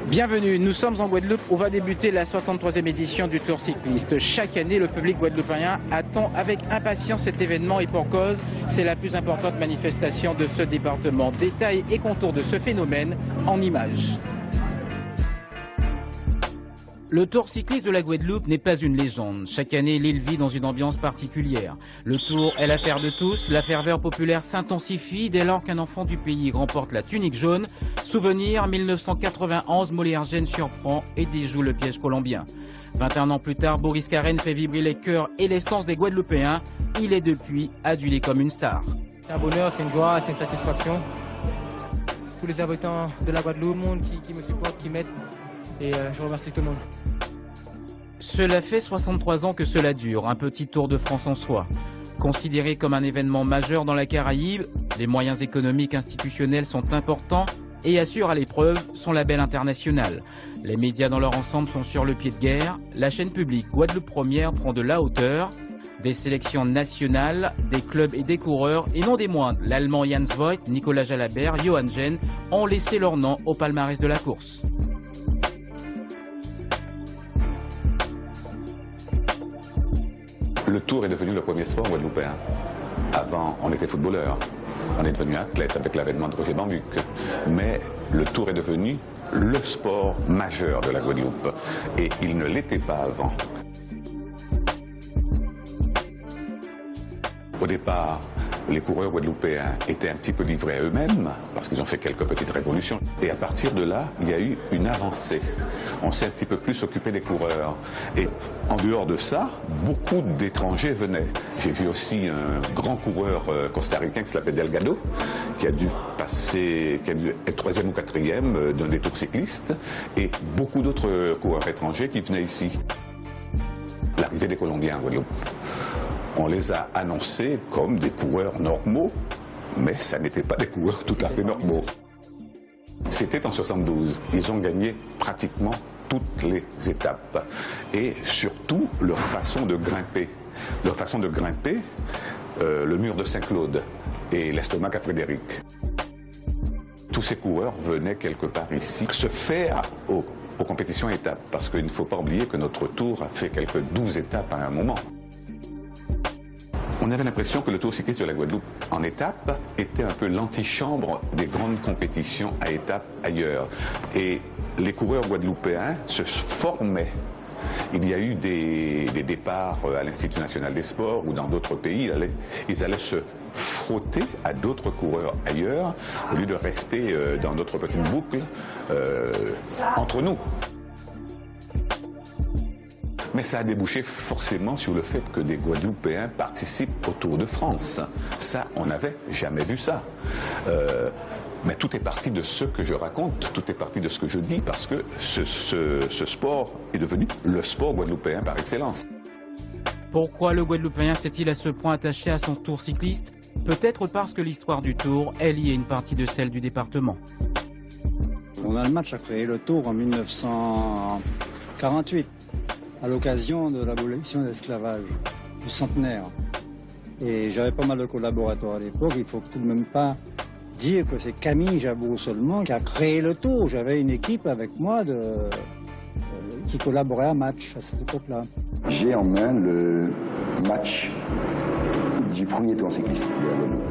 Bienvenue, nous sommes en Guadeloupe, on va débuter la 63e édition du Tour cycliste. Chaque année, le public guadeloupéen attend avec impatience cet événement et pour cause, c'est la plus importante manifestation de ce département. Détails et contours de ce phénomène en images. Le Tour cycliste de la Guadeloupe n'est pas une légende. Chaque année, l'île vit dans une ambiance particulière. Le Tour est l'affaire de tous. La ferveur populaire s'intensifie dès lors qu'un enfant du pays remporte la tunique jaune. Souvenir, 1991, Molière-Gène surprend et déjoue le piège colombien. 21 ans plus tard, Boris Carène fait vibrer les cœurs et l'essence des Guadeloupéens. Il est depuis adulé comme une star. C'est un bonheur, c'est une joie, c'est une satisfaction. Tous les habitants de la Guadeloupe, le monde qui me supportent, qui m'aident. Et je remercie tout le monde. Cela fait 63 ans que cela dure, un petit Tour de France en soi. Considéré comme un événement majeur dans la Caraïbe, les moyens économiques institutionnels sont importants et assurent à l'épreuve son label international. Les médias dans leur ensemble sont sur le pied de guerre. La chaîne publique Guadeloupe Première prend de la hauteur. Des sélections nationales, des clubs et des coureurs, et non des moindres, l'Allemand Jans Voigt, Nicolas Jalabert, Johan Gen ont laissé leur nom au palmarès de la course. Le Tour est devenu le premier sport guadeloupéen. Avant, on était footballeur. On est devenu athlète avec l'avènement de Roger Bambuc. Mais le Tour est devenu le sport majeur de la Guadeloupe. Et il ne l'était pas avant. Au départ, les coureurs guadeloupéens étaient un petit peu livrés à eux-mêmes, parce qu'ils ont fait quelques petites révolutions. Et à partir de là, il y a eu une avancée. On s'est un petit peu plus occupé des coureurs. Et en dehors de ça, beaucoup d'étrangers venaient. J'ai vu aussi un grand coureur costaricain qui s'appelait Delgado, qui a dû être 3e ou 4e d'un des tours cyclistes, et beaucoup d'autres coureurs étrangers qui venaient ici. L'arrivée des Colombiens en Guadeloupe. On les a annoncés comme des coureurs normaux, mais ça n'était pas des coureurs tout à fait normaux. C'était en 72. Ils ont gagné pratiquement toutes les étapes. Et surtout, leur façon de grimper. Leur façon de grimper, le mur de Saint-Claude et l'estomac à Frédéric. Tous ces coureurs venaient quelque part ici se faire aux compétitions étapes. Parce qu'il ne faut pas oublier que notre tour a fait quelques 12 étapes à un moment. On avait l'impression que le Tour cycliste de la Guadeloupe en étape était un peu l'antichambre des grandes compétitions à étapes ailleurs. Et les coureurs guadeloupéens se formaient. Il y a eu des départs à l'Institut national des sports ou dans d'autres pays. Ils allaient se frotter à d'autres coureurs ailleurs au lieu de rester dans notre petite boucle entre nous. Mais ça a débouché forcément sur le fait que des Guadeloupéens participent au Tour de France. Ça, on n'avait jamais vu ça. Mais tout est parti de ce que je raconte, tout est parti de ce que je dis, parce que ce sport est devenu le sport guadeloupéen par excellence. Pourquoi le Guadeloupéen s'est-il à ce point attaché à son Tour cycliste? Peut-être parce que l'histoire du Tour est liée à une partie de celle du département. Mon Allemagne a créé le Tour en 1948. À l'occasion de l'abolition de l'esclavage, du centenaire. Et j'avais pas mal de collaborateurs à l'époque, il faut tout de même pas dire que c'est Camille Jabour seulement qui a créé le Tour. J'avais une équipe avec moi qui collaborait à match à cette époque-là. J'ai en main le match du premier Tour cycliste de la Guadeloupe.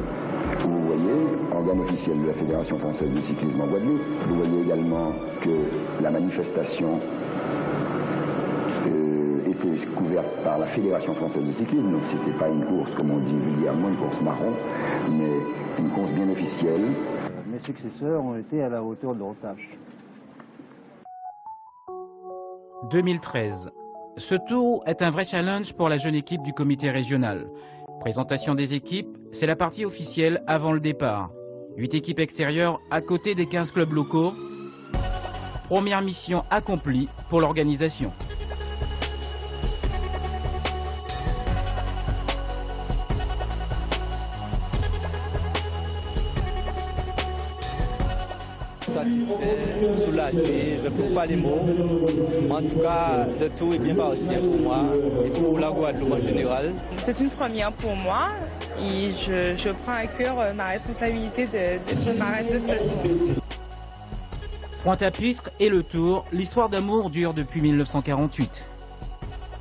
Vous voyez, organe officiel de la Fédération française de cyclisme en Guadeloupe. Vous voyez également que la manifestation était couverte par la Fédération française de cyclisme, donc c'était pas une course, comme on dit vulgairement, une course marron, mais une course bien officielle. Mes successeurs ont été à la hauteur de leur tâche. 2013. Ce tour est un vrai challenge pour la jeune équipe du comité régional. Présentation des équipes, c'est la partie officielle avant le départ. 8 équipes extérieures à côté des 15 clubs locaux. Première mission accomplie pour l'organisation. satisfait, soulagé, je ne trouve pas les mots. En tout cas, le tout est bien parti pour moi et pour la Guadeloupe en général. C'est une première pour moi et je prends à cœur ma responsabilité de marraine de ce tour. Pointe-à-Pitre et le Tour, l'histoire d'amour dure depuis 1948.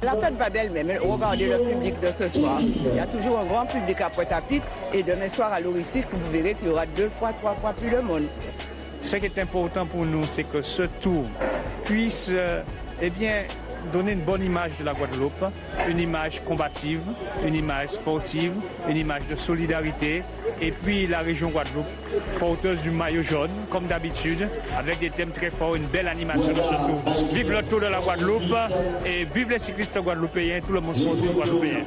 La fête va d'elle-même. Regardez le public de ce soir. Il y a toujours un grand public à Pointe-à-Pitre et demain soir à l'Oricis, vous verrez qu'il y aura 2 fois, 3 fois plus de monde. Ce qui est important pour nous, c'est que ce tour puisse donner une bonne image de la Guadeloupe, une image combative, une image sportive, une image de solidarité. Et puis la région Guadeloupe, porteuse du maillot jaune, comme d'habitude, avec des thèmes très forts, une belle animation de ce tour. Vive le Tour de la Guadeloupe et vive les cyclistes guadeloupéens, tout le monde sportif guadeloupéen.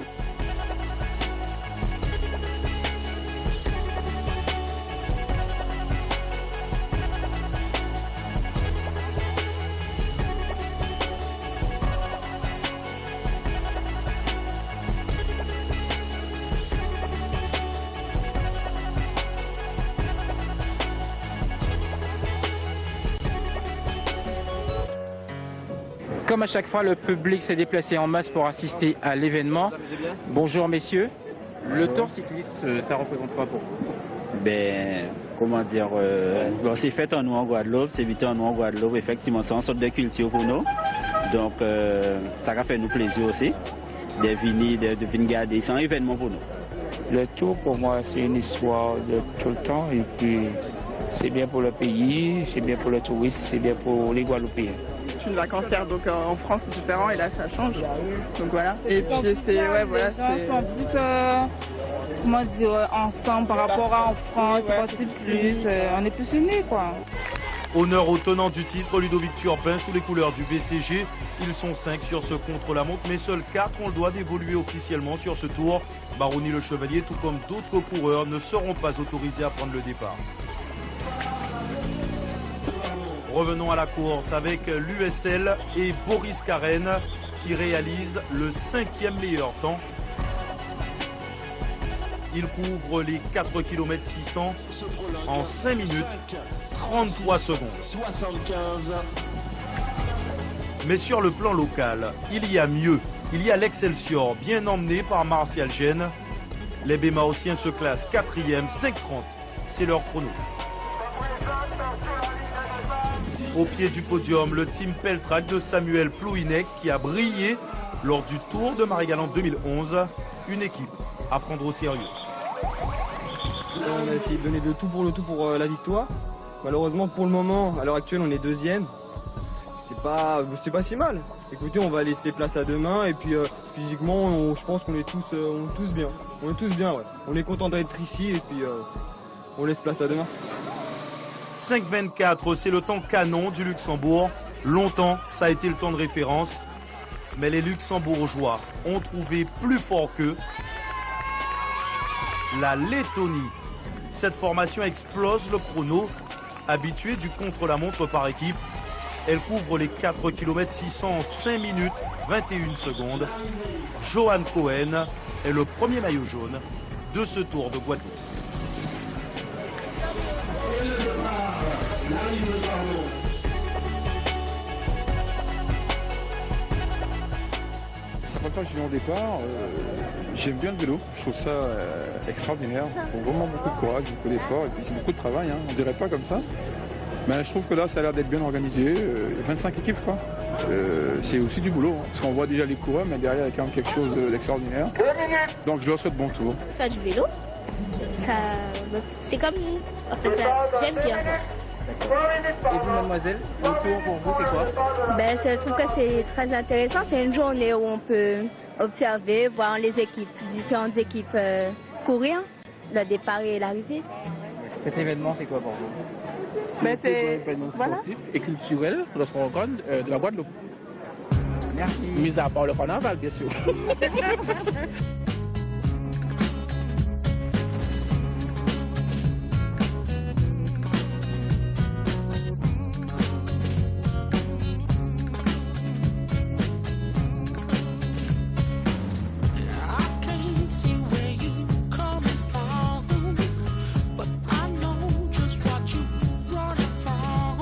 Comme à chaque fois, le public s'est déplacé en masse pour assister à l'événement. Bonjour messieurs. Le Tour cycliste, ça représente quoi pour vous? Comment dire, c'est fait en nous en Guadeloupe, c'est évité en nous en Guadeloupe. Effectivement, c'est une sorte de culture pour nous. Donc, ça a fait nous plaisir aussi. De venir garder, c'est un événement pour nous. Le Tour, pour moi, c'est une histoire de tout le temps. Et puis, c'est bien pour le pays, c'est bien pour le tourisme, c'est bien pour les Guadeloupéens. Je suis vacancière, donc en France c'est différent et là ça change. Donc voilà. Et puis c'est voilà, c'est en plus comment dire ensemble par rapport à en France, c'est plus on est plus unis quoi. Honneur au tenant du titre, Ludovic Turpin, sous les couleurs du VCG. Ils sont 5 sur ce contre-la-montre, mais seuls 4 ont le droit d'évoluer officiellement sur ce tour. Baronnie Le Chevalier, tout comme d'autres coureurs, ne seront pas autorisés à prendre le départ. Revenons à la course avec l'USL et Boris Karen qui réalise le 5e meilleur temps. Il couvre les 4 km 600 en 5 minutes 33 secondes. Mais sur le plan local, il y a mieux. Il y a l'Excelsior, bien emmené par Martial Gène. Les Bémaossiens se classent 4e, 5,30. C'est leur chrono. Au pied du podium, le team Peltrac de Samuel Plouinec qui a brillé lors du Tour de Marie-Galante 2011. Une équipe à prendre au sérieux. On a essayé de donner de tout pour la victoire. Malheureusement, pour le moment, à l'heure actuelle, on est 2e. C'est pas si mal. Écoutez, on va laisser place à demain et puis physiquement, je pense qu'on est tous bien. On est tous bien, ouais. On est content d'être ici et puis on laisse place à demain. 5,24, c'est le temps canon du Luxembourg. Longtemps, ça a été le temps de référence. Mais les Luxembourgeois ont trouvé plus fort qu'eux la Lettonie. Cette formation explose le chrono. Habituée du contre-la-montre par équipe, elle couvre les 4 km 600 en 5 minutes 21 secondes. Johan Cohen est le premier maillot jaune de ce Tour de Guadeloupe. Ça fait pas que je viens au départ, j'aime bien le vélo, je trouve ça extraordinaire. Il faut vraiment beaucoup de courage, beaucoup d'efforts et puis c'est beaucoup de travail, hein. On dirait pas comme ça. Mais je trouve que là ça a l'air d'être bien organisé, 25 équipes quoi. C'est aussi du boulot, hein, parce qu'on voit déjà les coureurs mais derrière il y a quand même quelque chose d'extraordinaire. Donc je leur souhaite bon tour. Faire du vélo, c'est comme nous, enfin, j'aime bien. Et vous, mademoiselle, le tour pour vous, c'est quoi? Je trouve que c'est très intéressant. C'est une journée où on peut observer, voir les équipes, différentes équipes courir, le départ et l'arrivée. Cet événement, c'est quoi pour vous? C'est un événement sportif et culturel de ce rencontre de la Guadeloupe. Merci. Mis à part le carnaval, bien sûr. But I know just what you're running from.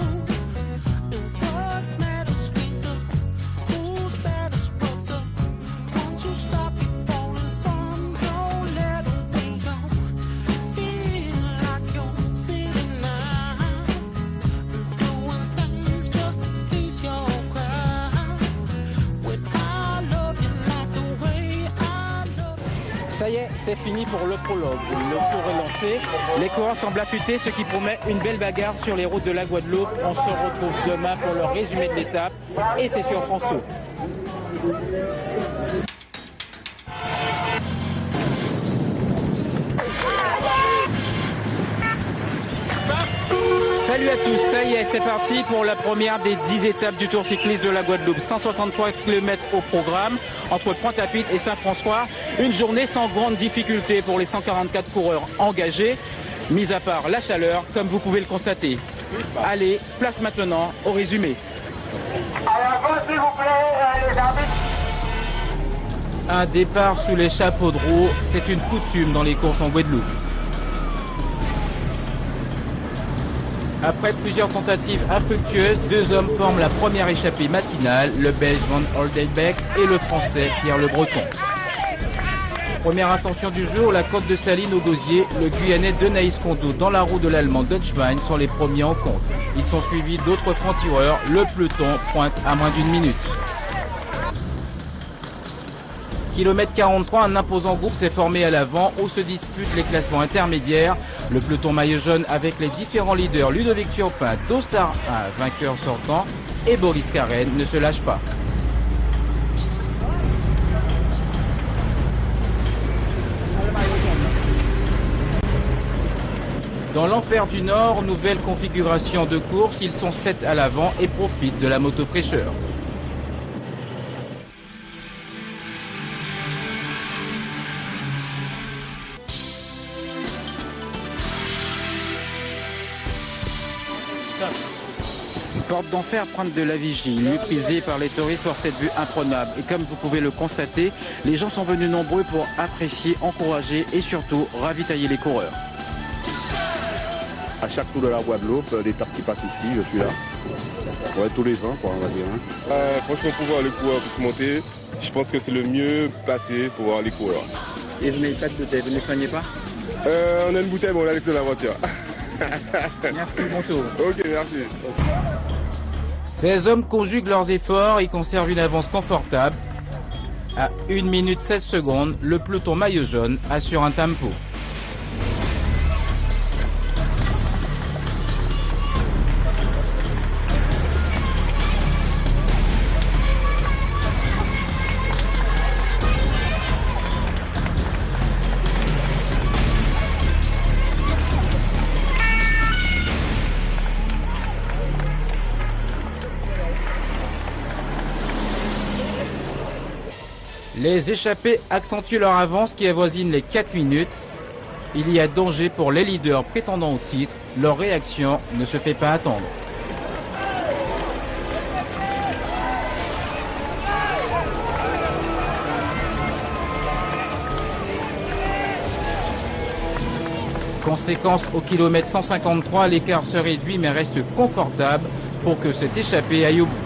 Ça y est, c'est fini pour le prologue. Le tour est lancé. Les coureurs semblent affûtés, ce qui promet une belle bagarre sur les routes de la Guadeloupe. On se retrouve demain pour le résumé de l'étape. Et c'est sur France O. Salut à tous, ça y est, c'est parti pour la première des 10 étapes du Tour cycliste de la Guadeloupe. 163 km au programme entre Pointe-à-Pitre et Saint-François. Une journée sans grande difficulté pour les 144 coureurs engagés, mis à part la chaleur, comme vous pouvez le constater. Allez, place maintenant au résumé. Un départ sous les chapeaux de roue, c'est une coutume dans les courses en Guadeloupe. Après plusieurs tentatives infructueuses, deux hommes forment la première échappée matinale, le Belge Van Oldenbeck et le Français Pierre Le Breton. Première ascension du jour, la côte de Saline au Gosier, le Guyanais Denaïs Kondo dans la roue de l'Allemand Dutchman sont les premiers en compte. Ils sont suivis d'autres francs-tireurs, le peloton pointe à moins d'une minute. Kilomètre 43, un imposant groupe s'est formé à l'avant où se disputent les classements intermédiaires. Le peloton maillot jaune avec les différents leaders Ludovic Turpin, Dossard 1, vainqueur sortant, et Boris Karen ne se lâche pas. Dans l'enfer du Nord, nouvelle configuration de course, ils sont 7 à l'avant et profitent de la moto fraîcheur. Porte d'enfer pointe de la vigie, méprisée par les touristes pour cette vue imprenable. Et comme vous pouvez le constater, les gens sont venus nombreux pour apprécier, encourager et surtout ravitailler les coureurs. À chaque tour de la Guadeloupe, l'étape qui passe ici, je suis là. Ouais, tous les ans, quoi, on va dire. Franchement, pour voir les coureurs pour monter, je pense que c'est le mieux placé pour voir les coureurs. Et vous n'avez pas de bouteille, vous ne soignez pas? On a une bouteille, mais on l'a laissée dans la voiture. Merci, bon tour. Ok, merci. Ces hommes conjuguent leurs efforts et conservent une avance confortable. À 1 minute 16 secondes, le peloton maillot jaune assure un tempo. Les échappés accentuent leur avance qui avoisine les 4 minutes. Il y a danger pour les leaders prétendant au titre. Leur réaction ne se fait pas attendre. Conséquence, au kilomètre 153, l'écart se réduit mais reste confortable pour que cet échappé aille au bout.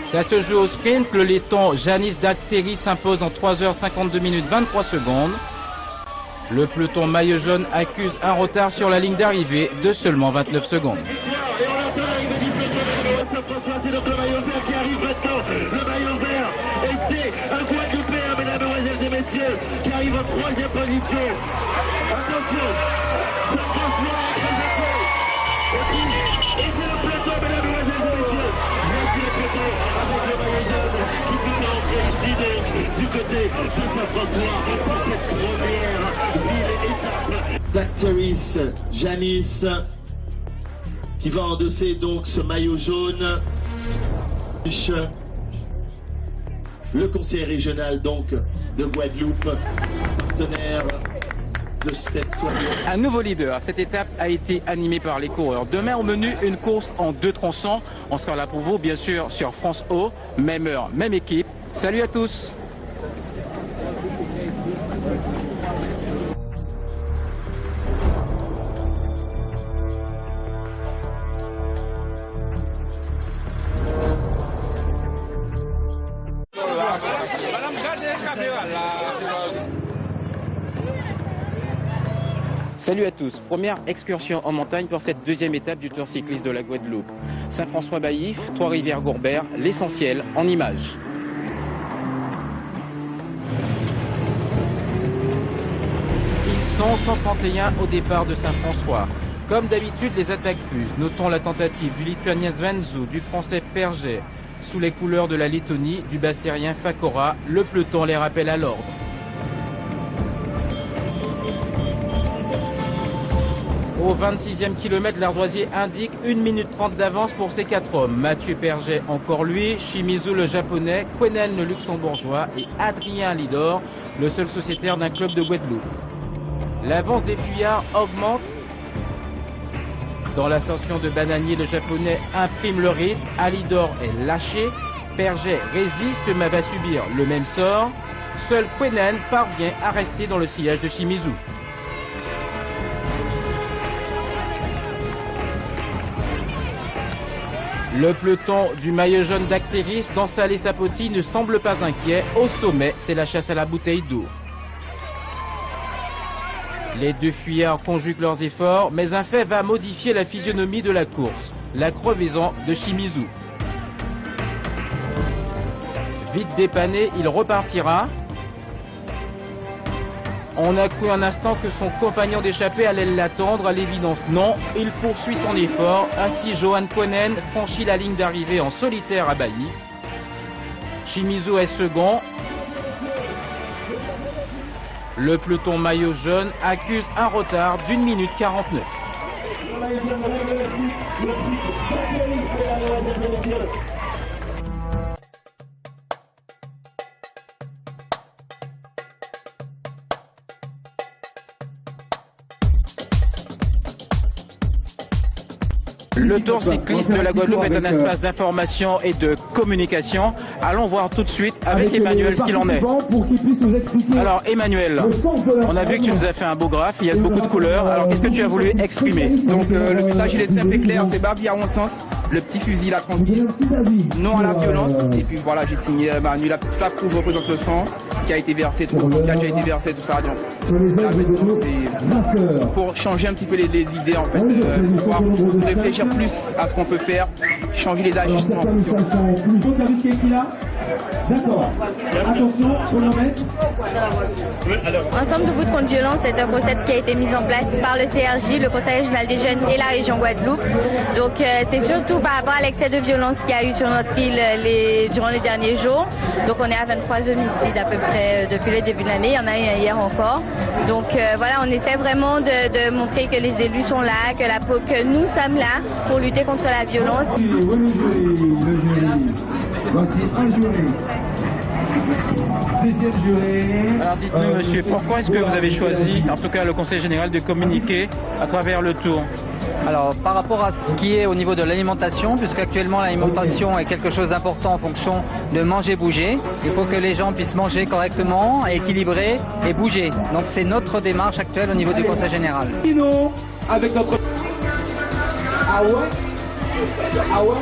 Ça se joue au sprint, le laiton Janis Dacteri s'impose en 3h52 minutes 23 secondes. Le peloton maillot jaune accuse un retard sur la ligne d'arrivée de seulement 29 secondes. Et on attend l'arrivée du peloton de Saint-François, c'est donc le maillot vert qui arrive maintenant. Le maillot vert, et c'est un Guadeloupéen, mesdames et messieurs, qui arrive en 3e position. Attention, Saint-François en 3e. Et c'est le peloton, mesdames et messieurs. Voici le peloton avec le maillot jaune qui fait entrer ici du côté de Saint-François pour cette première ville-étape. Dacteris Janis qui va endosser donc ce maillot jaune. Le conseiller régional donc de Guadeloupe, partenaire de cette soirée. Un nouveau leader. Cette étape a été animée par les coureurs. Demain au menu, une course en 2 tronçons. On sera là pour vous, bien sûr, sur France O. Même heure, même équipe. Salut à tous. Salut à tous, première excursion en montagne pour cette deuxième étape du Tour cycliste de la Guadeloupe. Saint-François-Baillif, Trois-Rivières-Gourbert, l'essentiel en images. Ils sont 131 au départ de Saint-François. Comme d'habitude, les attaques fusent. Notons la tentative du Lituanien Svenzu, du Français Perget. Sous les couleurs de la Lettonie, du Bastérien Fakora, le peloton les rappelle à l'ordre. Au 26e kilomètre, l'ardoisier indique 1 minute 30 d'avance pour ces 4 hommes. Mathieu Perget, encore lui, Shimizu le japonais, Quenen le luxembourgeois et Adrien Alidor, le seul sociétaire d'un club de Guadeloupe. L'avance des fuyards augmente. Dans l'ascension de Bananier, le japonais imprime le rythme, Alidor est lâché, Perget résiste mais va subir le même sort. Seul Quenen parvient à rester dans le sillage de Shimizu. Le peloton du maillot jaune d'Actéris dans Salé Sapoti ne semble pas inquiet. Au sommet, c'est la chasse à la bouteille d'eau. Les deux fuyards conjuguent leurs efforts, mais un fait va modifier la physionomie de la course. La crevaison de Shimizu. Vite dépanné, il repartira. On a cru un instant que son compagnon d'échappée allait l'attendre, à l'évidence non, il poursuit son effort, ainsi Johan Quenen franchit la ligne d'arrivée en solitaire à Baillif. Shimizu est second. Le peloton maillot jaune accuse un retard d'1 minute 49. Le Tour cycliste de la Guadeloupe est un espace d'information et de communication. Allons voir tout de suite avec Emmanuel ce qu'il en est. Alors Emmanuel, on a vu que tu nous as fait un beau graphe, il y a beaucoup de couleurs. Alors qu'est-ce que tu as voulu exprimer? Donc le message il est simple et clair, c'est Babi à mon sens, le petit fusil la tranquille, non à la violence. Et puis voilà, j'ai signé Manu, la petite flaque rouge représente le sang qui a été versé, tout le sang qui a déjà été versé, tout ça. Donc c'est pour changer un petit peu les idées en fait, pouvoir réfléchir plus à ce qu'on peut faire, changer les agissements. D'accord. Attention, chronomètre. Ensemble debout contre violence, c'est un concept qui a été mis en place par le CRJ, le Conseil régional des jeunes et la région Guadeloupe. Donc c'est surtout par rapport à l'excès de violence qu'il y a eu sur notre île durant les derniers jours. Donc on est à 23 homicides à peu près depuis le début de l'année, il y en a eu hier encore. Donc voilà, on essaie vraiment de montrer que les élus sont là, que nous sommes là pour lutter contre la violence. Voici un jury. Deuxième jury. Alors dites-nous monsieur, pourquoi est-ce que vous avez choisi, en tout cas le Conseil général, de communiquer à travers le Tour? Alors par rapport à ce qui est au niveau de l'alimentation, puisqu'actuellement l'alimentation est quelque chose d'important en fonction de manger-bouger, il faut que les gens puissent manger correctement, équilibrer et bouger. Donc c'est notre démarche actuelle au niveau du Conseil général. Avec notre... Ah ouais? Ah ouais?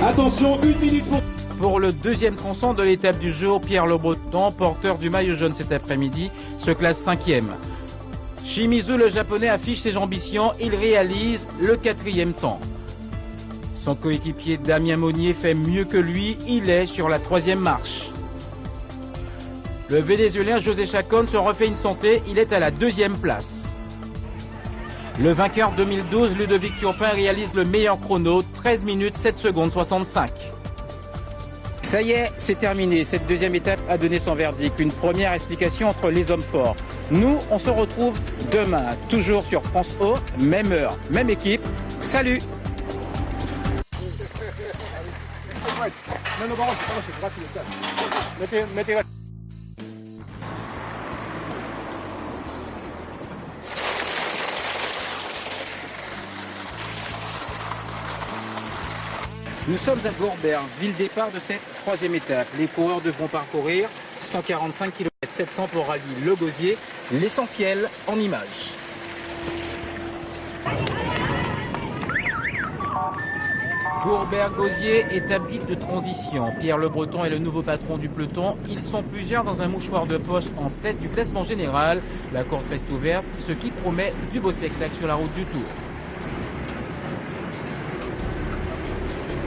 Attention, 1 minute pour le deuxième tronçon de l'étape du jour. Pierre Le Breton, porteur du maillot jaune cet après-midi, se classe 5e. Shimizu, le japonais, affiche ses ambitions. Il réalise le 4e temps. Son coéquipier Damien Monnier fait mieux que lui. Il est sur la 3e marche. Le Vénézuélien José Chacon se refait une santé. Il est à la 2e place. Le vainqueur 2012, Ludovic Turpin, réalise le meilleur chrono, 13 minutes 7 secondes 65. Ça y est, c'est terminé. Cette deuxième étape a donné son verdict. Une première explication entre les hommes forts. Nous, on se retrouve demain, toujours sur France O, même heure, même équipe. Salut! Nous sommes à Gourbert, ville départ de cette 3e étape. Les coureurs devront parcourir 145 km 700 pour rallier Le Gosier. L'essentiel en images. Gourbert-Gauzier, étape dite de transition. Pierre Le Breton est le nouveau patron du peloton. Ils sont plusieurs dans un mouchoir de poche en tête du classement général. La course reste ouverte, ce qui promet du beau spectacle sur la route du Tour.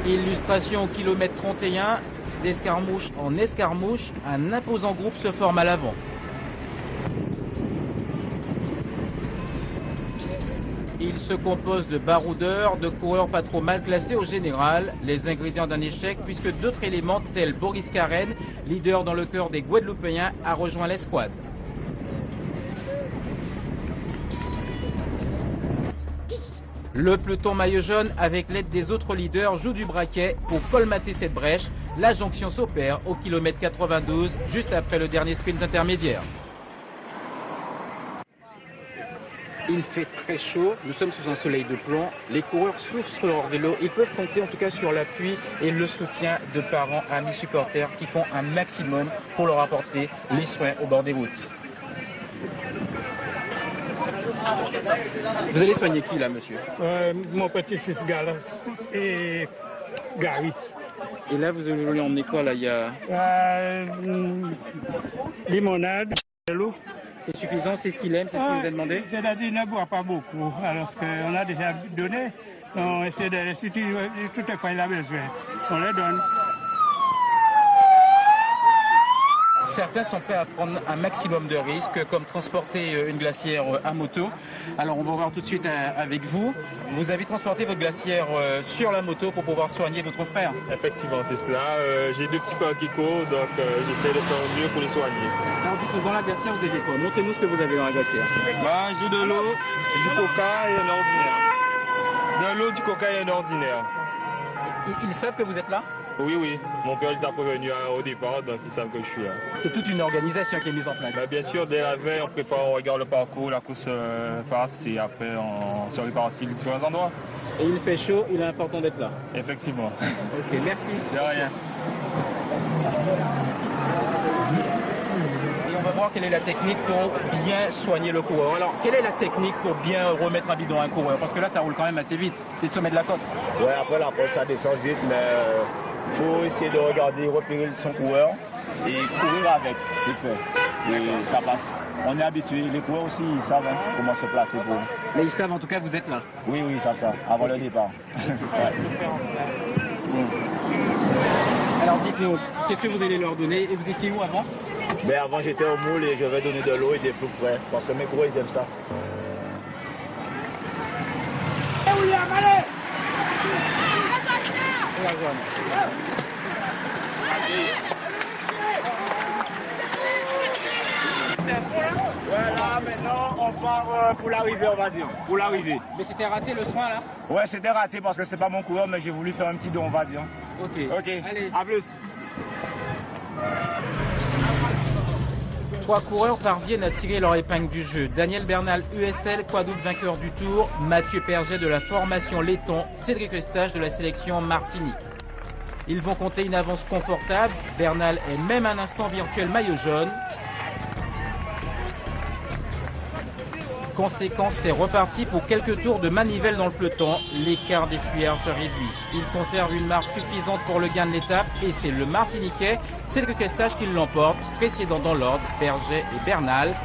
Illustration au kilomètre 31, d'escarmouche en escarmouche, un imposant groupe se forme à l'avant. Il se compose de baroudeurs, de coureurs pas trop mal classés au général, les ingrédients d'un échec puisque d'autres éléments tels Boris Carène, leader dans le cœur des Guadeloupéens, a rejoint l'escouade. Le peloton maillot jaune, avec l'aide des autres leaders, joue du braquet pour colmater cette brèche. La jonction s'opère au kilomètre 92, juste après le dernier sprint intermédiaire. Il fait très chaud, nous sommes sous un soleil de plomb. Les coureurs souffrent sur leur vélo. Ils peuvent compter en tout cas sur l'appui et le soutien de parents, amis, supporters qui font un maximum pour leur apporter les soins au bord des routes. Vous allez soigner qui là, monsieur? Mon petit-fils Galas et Gary. Et là, vous voulez emmener quoi là? Il y a limonade, de l'eau. C'est suffisant, c'est ce qu'il aime, c'est ce qu'il vous a demandé? C'est-à-dire qu'il ne boit pas beaucoup, alors qu'on a déjà donné. On essaie de si toutefois il a besoin, on le donne. Certains sont prêts à prendre un maximum de risques, comme transporter une glacière à moto. Alors on va voir tout de suite avec vous. Vous avez transporté votre glacière sur la moto pour pouvoir soigner votre frère. Effectivement, c'est cela. J'ai deux petits coquelicots, donc j'essaie de faire mieux pour les soigner. Alors dites-nous, dans la glacière, vous avez quoi? Montrez-nous ce que vous avez dans la glacière. J'ai de l'eau, du coca et un ordinaire. De l'eau, du coca et un ordinaire. Ils savent que vous êtes là? Oui, oui. Mon père les a prévenus au départ, donc ils savent que je suis là. C'est toute une organisation qui est mise en place. Bien sûr, dès la veille, on prépare, on regarde le parcours, la course passe et après on se répartit les différents endroits. Et il fait chaud, il est important d'être là. Effectivement. Ok, merci. De rien. Et on va voir quelle est la technique pour bien soigner le coureur. Alors, quelle est la technique pour bien remettre un bidon à un coureur? Parce que là, ça roule quand même assez vite. C'est le sommet de la côte. Ouais, après la côte, ça descend vite, mais faut essayer de regarder, repérer son coureur et courir avec, vite fait. Et ça passe. On est habitué, les coureurs aussi, ils savent comment se placer pour. Mais ils savent en tout cas que vous êtes là. Oui, oui, ils savent ça, avant le départ. Ouais. Alors dites-nous, qu'est-ce que vous allez leur donner? Et vous étiez où avant? Ben avant j'étais au moule et je vais donner de l'eau et des fruits frais, parce que mes coureurs ils aiment ça. Voilà, maintenant on part pour l'arrivée, on va dire. Pour l'arrivée. Mais c'était raté le soin là? Ouais, c'était raté parce que c'était pas mon coureur, mais j'ai voulu faire un petit don, on va dire. Ok. Ok, allez. À plus. 3 coureurs parviennent à tirer leur épingle du jeu. Daniel Bernal, USL, quadruple vainqueur du Tour. Mathieu Perget de la formation Letton. Cédric Eustache de la sélection Martinique. Ils vont compter une avance confortable. Bernal est même un instant virtuel maillot jaune. Conséquence, c'est reparti pour quelques tours de manivelle dans le peloton. L'écart des fuyards se réduit. Il conserve une marge suffisante pour le gain de l'étape et c'est le Martiniquais, Cédric Eustache qui l'emporte, précédant dans l'ordre Perget et Bernal.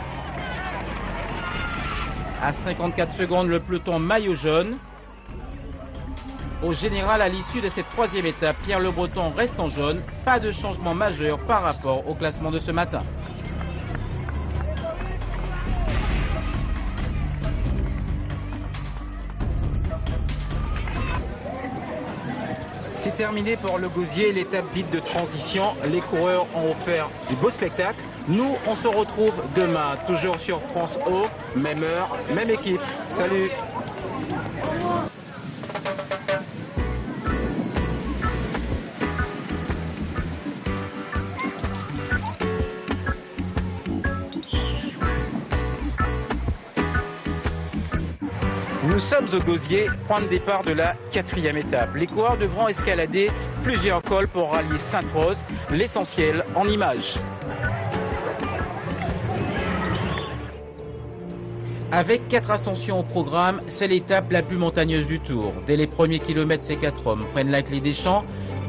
À 54 secondes, le peloton maillot jaune. Au général, à l'issue de cette 3e étape, Pierre Le Breton reste en jaune. Pas de changement majeur par rapport au classement de ce matin. C'est terminé pour le Gauzier, l'étape dite de transition. Les coureurs ont offert du beau spectacle. Nous, on se retrouve demain, toujours sur France O, même heure, même équipe. Salut! Nous sommes au Gauzier, point de départ de la 4e étape. Les coureurs devront escalader plusieurs cols pour rallier Sainte-Rose, l'essentiel en images. Avec 4 ascensions au programme, c'est l'étape la plus montagneuse du Tour. Dès les premiers kilomètres, ces 4 hommes prennent la clé des champs.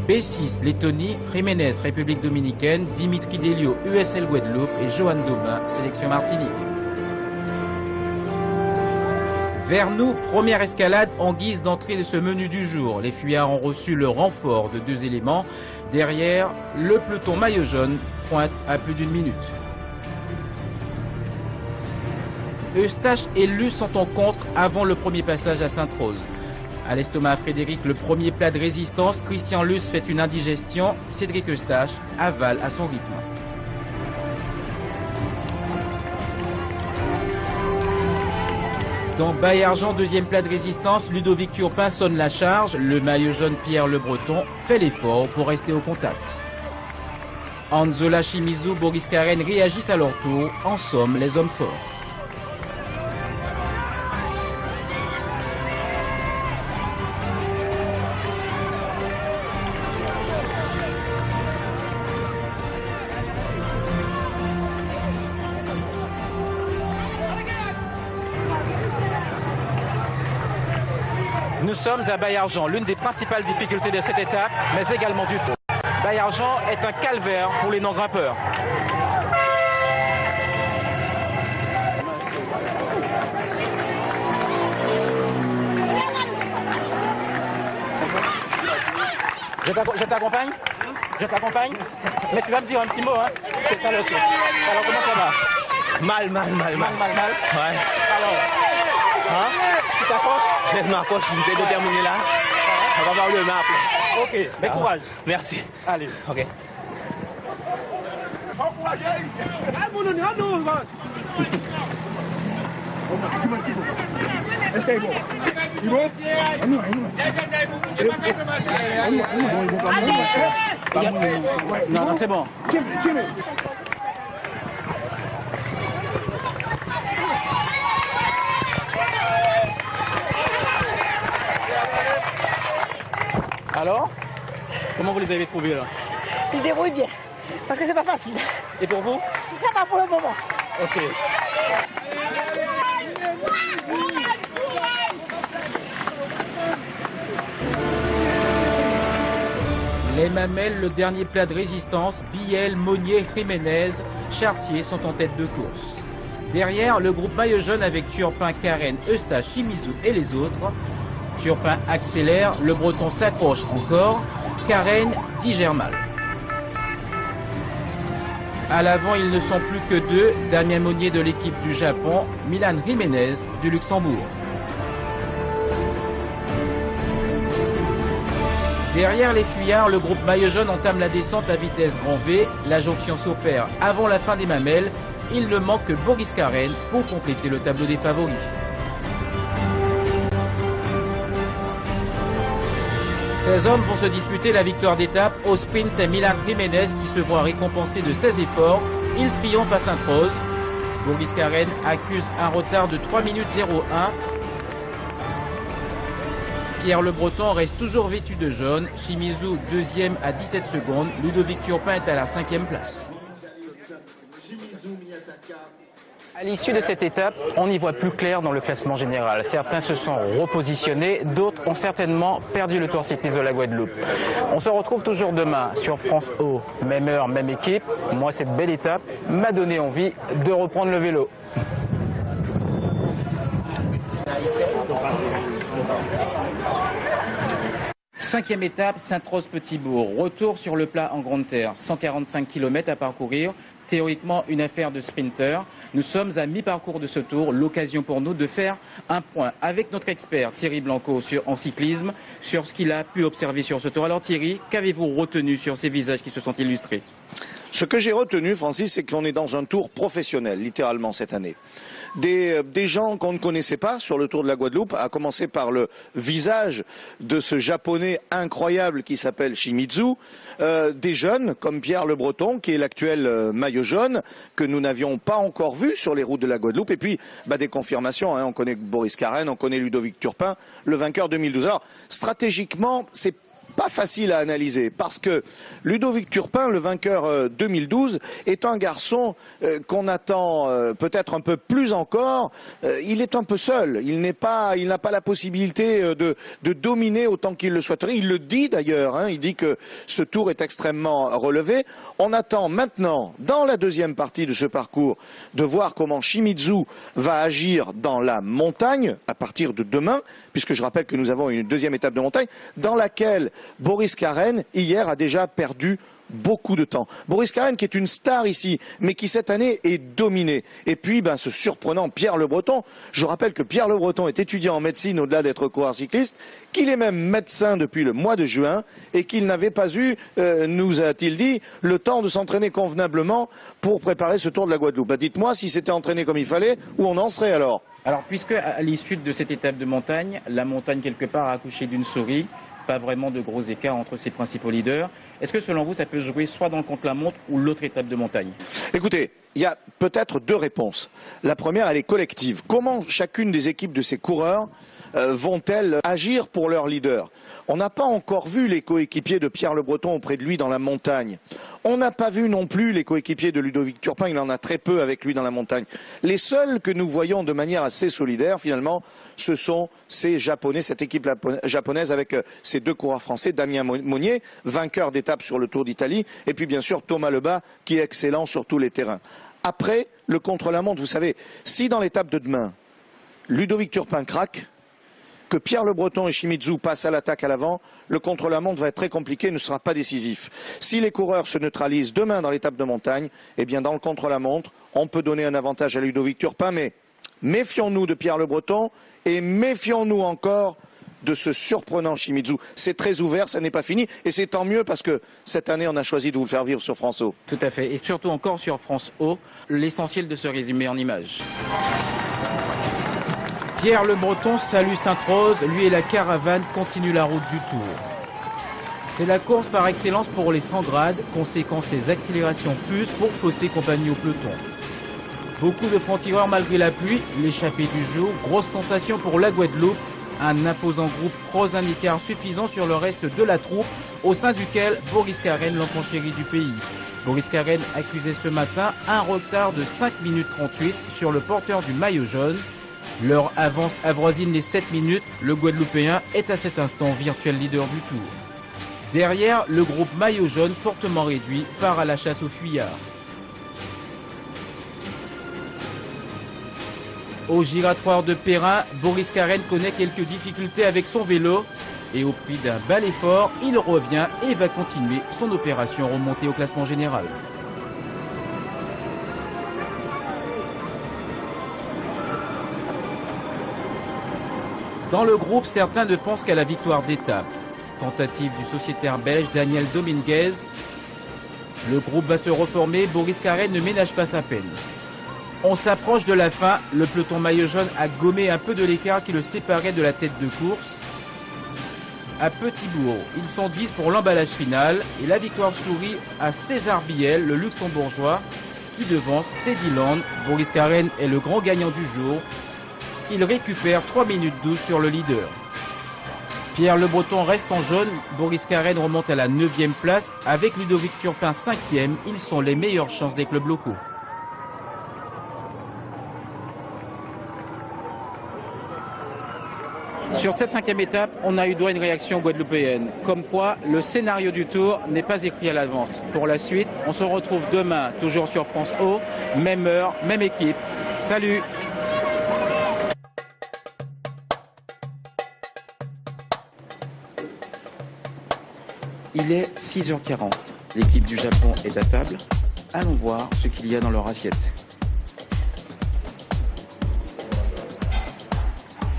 B6, Lettonie, Jiménez, République Dominicaine, Dimitri Delio, USL Guadeloupe et Johan Daubin, sélection Martinique. Vers nous, première escalade en guise d'entrée de ce menu du jour. Les fuyards ont reçu le renfort de 2 éléments. Derrière, le peloton maillot jaune pointe à plus d'1 minute. Eustache et Luce sont en contre avant le premier passage à Sainte-Rose. À l'estomac Frédéric, le premier plat de résistance, Christian Luce fait une indigestion, Cédric Eustache avale à son rythme. Dans Baillargeon, deuxième plat de résistance, Ludovic Turpin sonne la charge, le maillot jaune Pierre Le Breton fait l'effort pour rester au contact. Anzola, Shimizu, Boris Karen réagissent à leur tour, en somme les hommes forts. Nous sommes à Baillargeon, l'une des principales difficultés de cette étape, mais également du Tour. Baillargeon est un calvaire pour les non-grimpeurs. Je t'accompagne? Je t'accompagne? Mais tu vas me dire un petit mot, hein? C'est ça le truc. Alors comment ça va? Mal. Ouais. Alors, hein? Tu t'approches? Je m'approche, je vais déterminer là. On va voir le map. Ok, mais courage. Merci. Allez. Ok. Non, c'est bon. Alors, comment vous les avez trouvés là? Ils se débrouillent bien, parce que c'est pas facile. Et pour vous? Ça va pour le moment. Ok. Les Mamelles, le dernier plat de résistance, Biel, Monnier, Jiménez, Chartier sont en tête de course. Derrière, le groupe maillot jaune avec Turpin, Karen, Eustache, Shimizu et les autres. Turpin accélère, le Breton s'accroche encore, Karen digère mal. À l'avant, ils ne sont plus que 2, Damien Monnier de l'équipe du Japon, Milan Jiménez du Luxembourg. Derrière les fuyards, le groupe maillot jaune entame la descente à vitesse grand V. La jonction s'opère avant la fin des Mamelles. Il ne manque que Boris Karen pour compléter le tableau des favoris. 16 hommes vont se disputer la victoire d'étape. Au sprint, c'est Milan Jiménez qui se voit récompensé de ses efforts. Il triomphe à Sainte-Rose. Boris Karen accuse un retard de 3 minutes 01. Pierre Le Breton reste toujours vêtu de jaune. Shimizu, deuxième à 17 secondes. Ludovic Turpin est à la 5e place. À l'issue de cette étape, on y voit plus clair dans le classement général. Certains se sont repositionnés, d'autres ont certainement perdu le Tour cycliste de la Guadeloupe. On se retrouve toujours demain sur France O, même heure, même équipe. Moi, cette belle étape m'a donné envie de reprendre le vélo. Cinquième étape, Sainte-Rose-Petitbourg. Retour sur le plat en grande terre. 145 km à parcourir. Théoriquement une affaire de sprinter. Nous sommes à mi-parcours de ce tour, l'occasion pour nous de faire un point avec notre expert Thierry Blanco en cyclisme sur ce qu'il a pu observer sur ce tour. Alors Thierry, qu'avez-vous retenu sur ces visages qui se sont illustrés? Ce que j'ai retenu, Francis, c'est qu'on est dans un tour professionnel, littéralement, cette année. Des gens qu'on ne connaissait pas sur le Tour de la Guadeloupe, à commencer par le visage de ce japonais incroyable qui s'appelle Shimizu, des jeunes comme Pierre Le Breton, qui est l'actuel maillot jaune, que nous n'avions pas encore vu sur les routes de la Guadeloupe, et puis des confirmations, hein, on connaît Boris Karen, on connaît Ludovic Turpin, le vainqueur 2012. Alors, stratégiquement, c'est pas facile à analyser parce que Ludovic Turpin, le vainqueur 2012, est un garçon qu'on attend peut-être un peu plus encore. Il est un peu seul. Il n'a pas la possibilité de dominer autant qu'il le souhaiterait. Il le dit d'ailleurs. Hein, il dit que ce tour est extrêmement relevé. On attend maintenant, dans la deuxième partie de ce parcours, de voir comment Shimizu va agir dans la montagne à partir de demain, puisque je rappelle que nous avons une deuxième étape de montagne dans laquelle Boris Karen, hier, a déjà perdu beaucoup de temps. Boris Karen qui est une star ici, mais qui cette année est dominé. Et puis, ce surprenant Pierre Le Breton. Je rappelle que Pierre Le Breton est étudiant en médecine au-delà d'être coureur cycliste, qu'il est même médecin depuis le mois de juin et qu'il n'avait pas eu, nous a-t-il dit, le temps de s'entraîner convenablement pour préparer ce Tour de la Guadeloupe. Dites-moi si c'était entraîné comme il fallait, où on en serait alors? Alors, puisque à l'issue de cette étape de montagne, la montagne quelque part a accouché d'une souris, pas vraiment de gros écarts entre ses principaux leaders. Est-ce que selon vous, ça peut jouer soit dans le contre-la-montre ou l'autre étape de montagne? Écoutez, il y a peut-être deux réponses. La première, elle est collective. Comment chacune des équipes de ces coureurs vont-elles agir pour leur leader? On n'a pas encore vu les coéquipiers de Pierre Le Breton auprès de lui dans la montagne. On n'a pas vu non plus les coéquipiers de Ludovic Turpin, il en a très peu avec lui dans la montagne. Les seuls que nous voyons de manière assez solidaire, finalement, ce sont ces Japonais, cette équipe japonaise avec ces deux coureurs français, Damien Monnier, vainqueur d'étape sur le Tour d'Italie, et puis bien sûr Thomas Lebas, qui est excellent sur tous les terrains. Après, le contre-la-montre, vous savez, si dans l'étape de demain, Ludovic Turpin craque, que Pierre Le Breton et Shimizu passent à l'attaque à l'avant, le contre-la-montre va être très compliqué et ne sera pas décisif. Si les coureurs se neutralisent demain dans l'étape de montagne, eh bien dans le contre-la-montre, on peut donner un avantage à Ludovic Turpin, mais méfions-nous de Pierre Le Breton et méfions-nous encore de ce surprenant Shimizu. C'est très ouvert, ça n'est pas fini et c'est tant mieux parce que cette année on a choisi de vous le faire vivre sur France O. Tout à fait, et surtout encore sur France O, l'essentiel de ce résumé en images. Pierre Le Breton salue Sainte-Rose, lui et la caravane continuent la route du Tour. C'est la course par excellence pour les 100 grades, conséquence les accélérations fusent pour fausser compagnie au peloton. Beaucoup de francs-tireurs malgré la pluie, l'échappée du jour, grosse sensation pour la Guadeloupe, un imposant groupe creuse un écart suffisant sur le reste de la troupe, au sein duquel Boris Karen, l'enfant chéri du pays. Boris Karen accusait ce matin un retard de 5 minutes 38 sur le porteur du maillot jaune. Leur avance avoisine les 7 minutes, le Guadeloupéen est à cet instant virtuel leader du Tour. Derrière, le groupe maillot jaune, fortement réduit, part à la chasse aux fuyards. Au giratoire de Perrin, Boris Karen connaît quelques difficultés avec son vélo et au prix d'un bel effort, il revient et va continuer son opération remontée au classement général. Dans le groupe, certains ne pensent qu'à la victoire d'étape. Tentative du sociétaire belge Daniel Dominguez. Le groupe va se reformer, Boris Karen ne ménage pas sa peine. On s'approche de la fin, le peloton maillot jaune a gommé un peu de l'écart qui le séparait de la tête de course. À petit bourreau, ils sont 10 pour l'emballage final et la victoire sourit à César Biel, le luxembourgeois, qui devance Teddy Land. Boris Karen est le grand gagnant du jour. Il récupère 3 minutes 12 sur le leader. Pierre Le Breton reste en jaune, Boris Karen remonte à la 9e place, avec Ludovic Turpin 5e, ils sont les meilleures chances des clubs locaux. Sur cette 5e étape, on a eu droit à une réaction guadeloupéenne, comme quoi le scénario du Tour n'est pas écrit à l'avance. Pour la suite, on se retrouve demain, toujours sur France O, même heure, même équipe. Salut! Il est 6h40. L'équipe du Japon est à table. Allons voir ce qu'il y a dans leur assiette.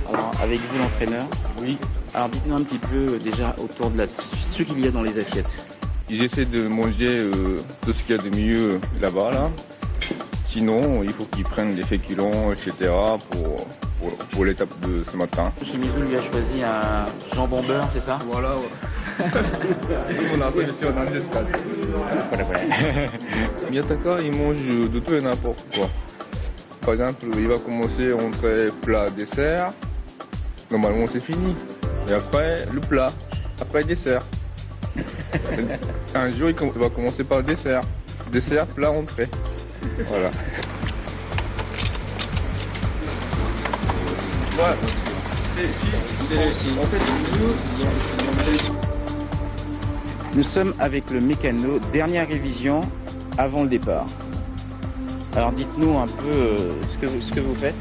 Alors, avec vous l'entraîneur. Oui. Alors, dites-nous un petit peu déjà autour de ce qu'il y a dans les assiettes. J'essaie de manger tout ce qu'il y a de mieux là-bas, là. Sinon, il faut qu'ils prennent les féculents, etc. pour l'étape de ce matin. Shimizu lui a choisi un jambon beurre, c'est ça? Voilà, ouais. On a fait ici en Andescade. Miyataka, il mange de tout et n'importe quoi. Par exemple, il va commencer entre plat, dessert. Normalement, c'est fini. Et après, le plat. Après, dessert. Un jour, il va commencer par le dessert. Dessert, plat, entrée. Voilà. Voilà. Nous sommes avec le mécano, dernière révision avant le départ. Alors dites-nous un peu ce que vous faites.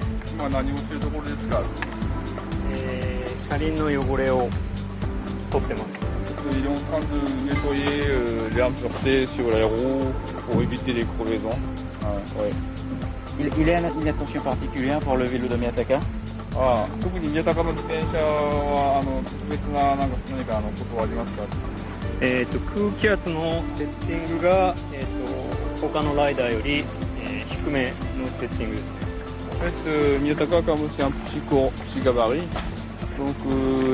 Il est en train de nettoyer les impuretés sur les roues pour éviter les crevaisons. Ouais. Il a une attention particulière pour le vélo de Miyataka? 特に宮高の自転車は特別な何かことはありますか？空気圧のセッティングが、他のライダーより、低めのセッティングですね。En fait, Miyataka, comme c'est un petit gabarit, donc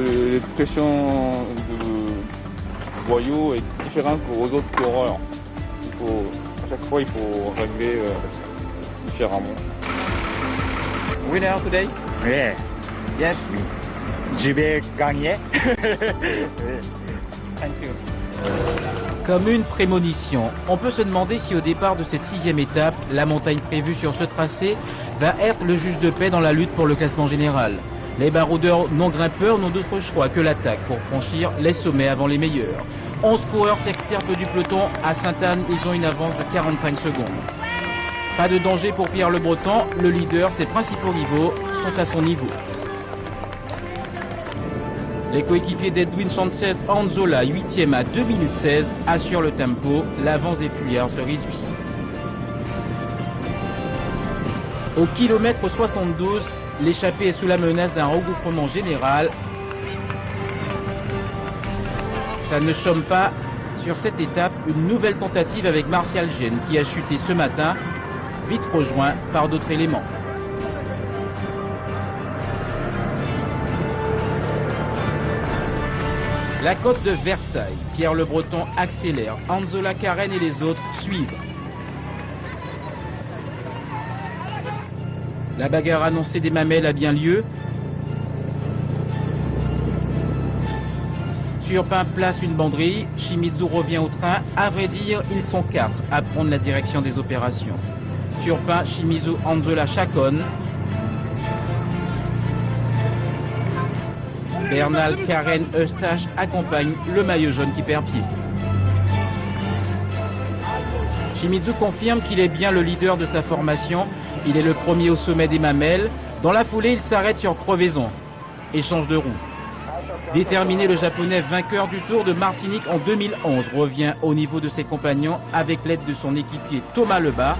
les pressions de boyau est différente qu'aux autres coureurs. À chaque fois, il faut régler différemment. Winner today? Yes. Yes. Je vais gagner. Thank you. Comme une prémonition, on peut se demander si au départ de cette 6e étape, la montagne prévue sur ce tracé va être le juge de paix dans la lutte pour le classement général. Les baroudeurs non grimpeurs n'ont d'autre choix que l'attaque pour franchir les sommets avant les meilleurs. 11 coureurs s'extirpent du peloton. À Sainte-Anne, ils ont une avance de 45 secondes. Pas de danger pour Pierre Le Breton, le leader, ses principaux rivaux sont à son niveau. Les coéquipiers d'Edwin Chancet, Anzola, 8e à 2 minutes 16, assurent le tempo, l'avance des fuyards se réduit. Au kilomètre 72, l'échappée est sous la menace d'un regroupement général. Ça ne chôme pas sur cette étape, une nouvelle tentative avec Martial Gène qui a chuté ce matin, vite rejoint par d'autres éléments. La côte de Versailles, Pierre Le Breton accélère, Anzola, Karen et les autres suivent. La bagarre annoncée des mamelles a bien lieu. Turpin place une banderille, Shimizu revient au train. À vrai dire, ils sont 4 à prendre la direction des opérations. Turpin, Shimizu, Anzola, Chacon. Bernal, Karen, Eustache accompagnent le maillot jaune qui perd pied. Shimizu confirme qu'il est bien le leader de sa formation. Il est le premier au sommet des mamelles. Dans la foulée, il s'arrête sur crevaison et change de roue. Déterminé, le japonais vainqueur du Tour de Martinique en 2011 revient au niveau de ses compagnons avec l'aide de son équipier Thomas Lebas.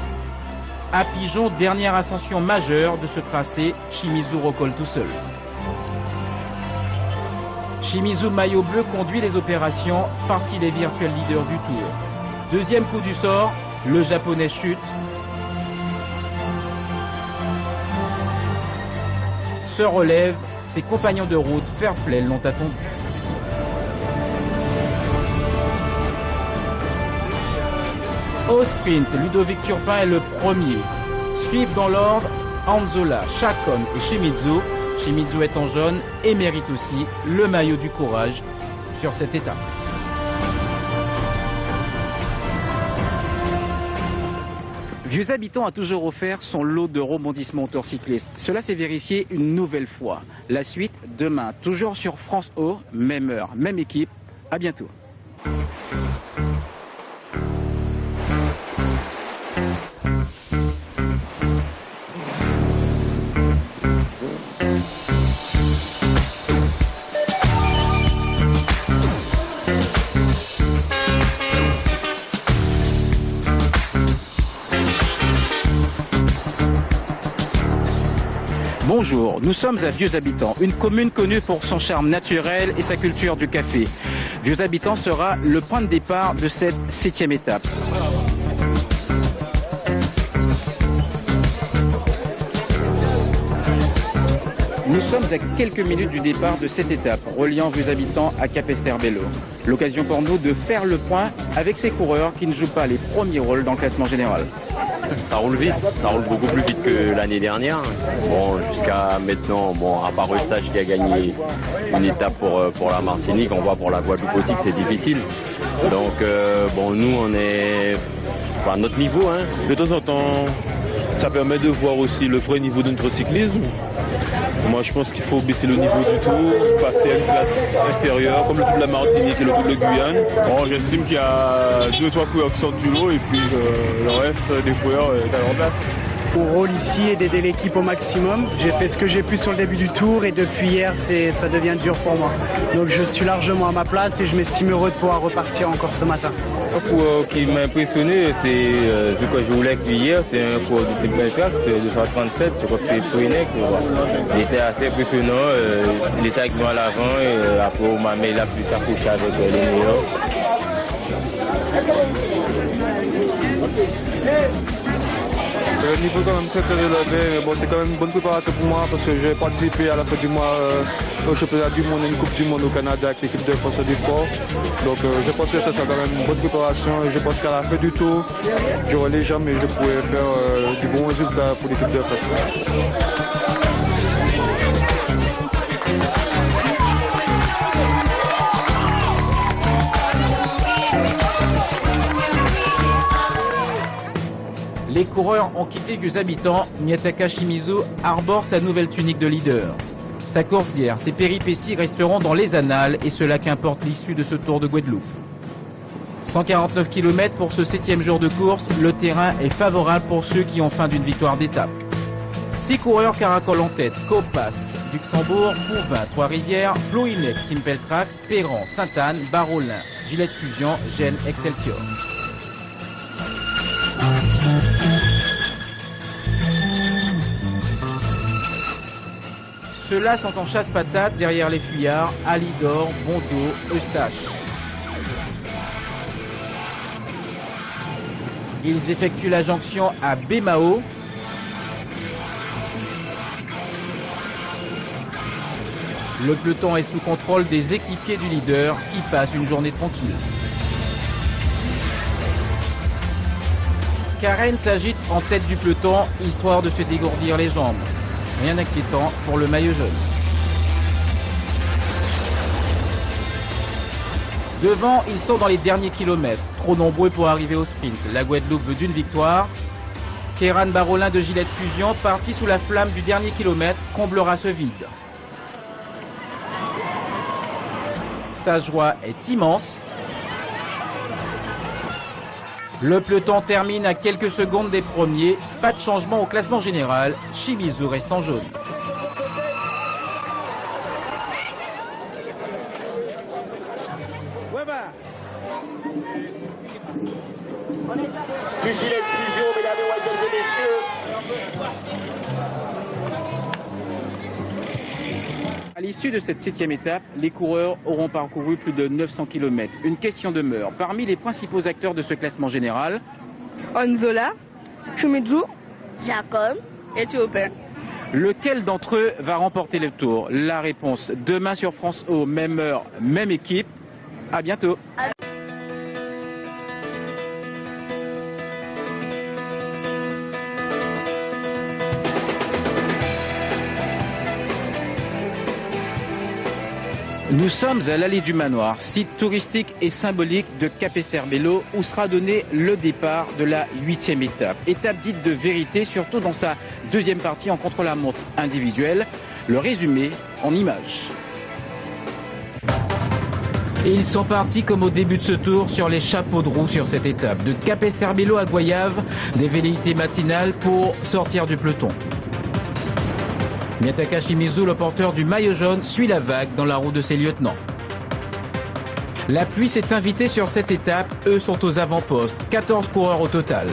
À Pigeon, dernière ascension majeure de ce tracé, Shimizu recolle tout seul. Shimizu maillot bleu conduit les opérations parce qu'il est virtuel leader du Tour. Deuxième coup du sort, le japonais chute. Se relève, ses compagnons de route fair play l'ont attendu. Au sprint, Ludovic Turpin est le premier. Suivent dans l'ordre Anzola, Chacon et Shimizu. Shimizu est en jaune et mérite aussi le maillot du courage sur cette étape. Vieux Habitant a toujours offert son lot de rebondissements au Tour cycliste. Cela s'est vérifié une nouvelle fois. La suite demain, toujours sur France O, même heure, même équipe. À bientôt. Bonjour, nous sommes à Vieux Habitant, une commune connue pour son charme naturel et sa culture du café. Vieux Habitant sera le point de départ de cette 7e étape. Nous sommes à quelques minutes du départ de cette étape, reliant Vieux Habitant à Capesterre-Belle-Eau. L'occasion pour nous de faire le point avec ces coureurs qui ne jouent pas les premiers rôles dans le classement général. Ça roule vite, ça roule beaucoup plus vite que l'année dernière. Bon, jusqu'à maintenant, bon, à part Eustache qui a gagné une étape pour la Martinique, on voit pour la Guadeloupe aussi que c'est difficile. Donc, bon, nous, on est à notre niveau. Hein. De temps en temps, ça permet de voir aussi le vrai niveau de notre cyclisme. Moi, je pense qu'il faut baisser le niveau du tour, passer à une place inférieure, comme le tour de la Martinique et le tour de Guyane. Bon, j'estime qu'il y a 2 ou 3 coureurs qui sortent du lot et puis le reste des coureurs est à leur place. Mon rôle ici est d'aider l'équipe au maximum. J'ai fait ce que j'ai pu sur le début du tour et depuis hier, ça devient dur pour moi. Donc je suis largement à ma place et je m'estime heureux de pouvoir repartir encore ce matin. Un coureur qui m'a impressionné, c'est ce que je voulais que hier, c'est un coureur du Team Peltrax, 237, je crois que c'est Pouinec. Il était assez impressionnant, il était avec moi à l'avant et après on m'a mis là plus accroché avec les meilleurs. Le niveau quand même très élevé, mais bon, c'est quand même une bonne préparation pour moi parce que j'ai participé à la fin du mois au championnat du monde et une coupe du monde au Canada avec l'équipe de France du sport. Donc je pense que ça sera quand même une bonne préparation et je pense qu'à la fin du tour, j'aurai les jambes et je pourrai faire du bon résultat pour l'équipe de France. Les coureurs ont quitté Vieux Habitants. Miyataka Shimizu arbore sa nouvelle tunique de leader. Sa course d'hier, ses péripéties resteront dans les annales et cela qu'importe l'issue de ce Tour de Guadeloupe. 149 km pour ce 7e jour de course, le terrain est favorable pour ceux qui ont faim d'une victoire d'étape. 6 coureurs caracolent en tête: Copas, Luxembourg, Pouvin, Trois-Rivières, Plouinec, Team Peltrax, Perran, Sainte-Anne, Barolin, Gillette Fusion, Gênes, Excelsior. Ceux-là sont en chasse-patate derrière les fuyards, Alidor, Bondo, Eustache. Ils effectuent la jonction à Bémao. Le peloton est sous contrôle des équipiers du leader qui passent une journée tranquille. Karen s'agite en tête du peloton, histoire de se dégourdir les jambes. Rien d'inquiétant pour le maillot jaune. Devant, ils sont dans les derniers kilomètres, trop nombreux pour arriver au sprint. La Guadeloupe veut d'une victoire. Kéran Barolin de Gillette Fusion, parti sous la flamme du dernier kilomètre, comblera ce vide. Sa joie est immense. Le peloton termine à quelques secondes des premiers. Pas de changement au classement général. Shimizu reste en jaune. Gillette Fusion, mesdames, mesdemoiselles et messieurs. À l'issue de cette 7e étape, les coureurs auront parcouru plus de 900 km. Une question demeure. Parmi les principaux acteurs de ce classement général, Onzola, Shimizu, Jacob et Thiopin. Lequel d'entre eux va remporter le tour? La réponse demain sur France O, même heure, même équipe. À bientôt. Nous sommes à l'allée du Manoir, site touristique et symbolique de Capesterre-Belle-Eau, où sera donné le départ de la 8e étape. Étape dite de vérité, surtout dans sa deuxième partie en contre-la-montre individuelle. Le résumé en images. Et ils sont partis comme au début de ce tour sur les chapeaux de roue sur cette étape. De Capesterre-Belle-Eau à Goyave, des velléités matinales pour sortir du peloton. Miyataka Shimizu, le porteur du maillot jaune, suit la vague dans la roue de ses lieutenants. La pluie s'est invitée sur cette étape, eux sont aux avant-postes, 14 coureurs au total.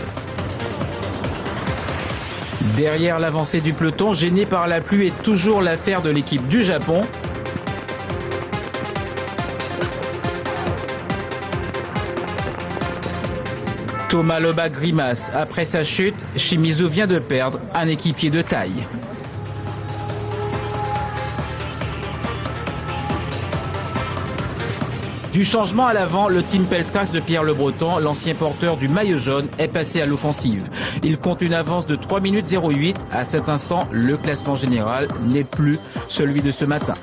Derrière l'avancée du peloton, gêné par la pluie, est toujours l'affaire de l'équipe du Japon. Thomas Lebas grimace. Après sa chute, Shimizu vient de perdre un équipier de taille. Du changement à l'avant, le team Peltrax de Pierre Le Breton, l'ancien porteur du maillot jaune, est passé à l'offensive. Il compte une avance de 3 minutes 08. À cet instant, le classement général n'est plus celui de ce matin.